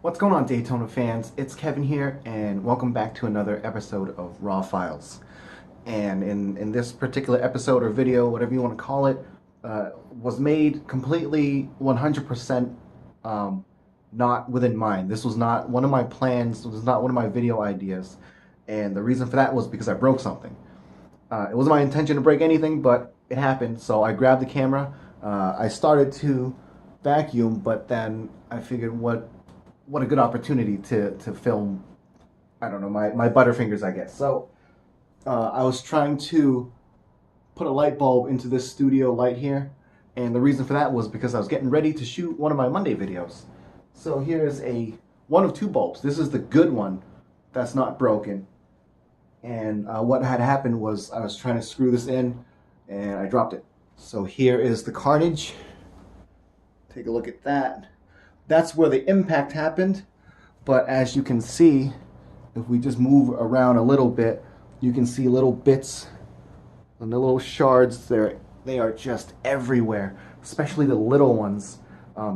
What's going on, Daytona fans? It's Kevin here, and welcome back to another episode of Raw Files. And in this particular episode or video, whatever you want to call it, was made completely 100% not within mind. This was not one of my plans, it was not one of my video ideas. And the reason for that was because I broke something. It wasn't my intention to break anything, but it happened. So I grabbed the camera. I started to vacuum, but then I figured what a good opportunity to film, I don't know, my Butterfingers, I guess. So I was trying to put a light bulb into this studio light here, and the reason for that was because I was getting ready to shoot one of my Monday videos. So here's one of two bulbs. This is the good one that's not broken. And what had happened was I was trying to screw this in and I dropped it. So here is the carnage. Take a look at that. That's where the impact happened. But as you can see, if we just move around a little bit, you can see little bits and the little shards there. They are just everywhere, especially the little ones.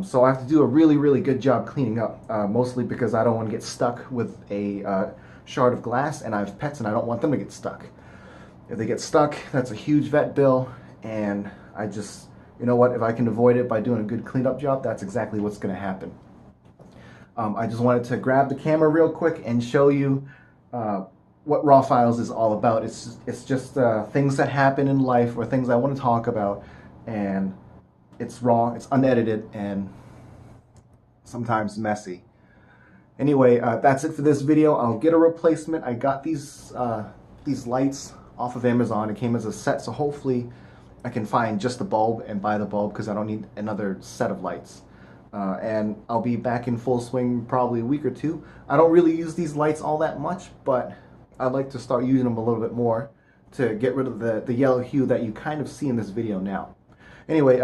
So I have to do a really, really good job cleaning up, mostly because I don't want to get stuck with a shard of glass, and I have pets and I don't want them to get stuck. If they get stuck, that's a huge vet bill, and I just, you know what, if I can avoid it by doing a good cleanup job, that's exactly what's going to happen. I just wanted to grab the camera real quick and show you what Raw Files is all about. It's just things that happen in life or things I want to talk about, and it's raw, it's unedited, and sometimes messy. Anyway, that's it for this video. I'll get a replacement. I got these lights off of Amazon. It came as a set, so hopefully I can find just the bulb and buy the bulb because I don't need another set of lights. And I'll be back in full swing probably a week or two. I don't really use these lights all that much, but I'd like to start using them a little bit more to get rid of the yellow hue that you kind of see in this video now. Anyway,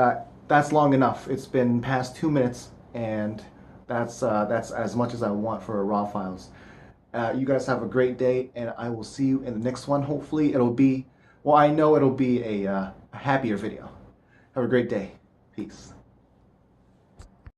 that's long enough. It's been past 2 minutes, and that's as much as I want for Raw Files. You guys have a great day, and I will see you in the next one. Hopefully it'll be, well, I know it'll be a happier video. Have a great day. Peace.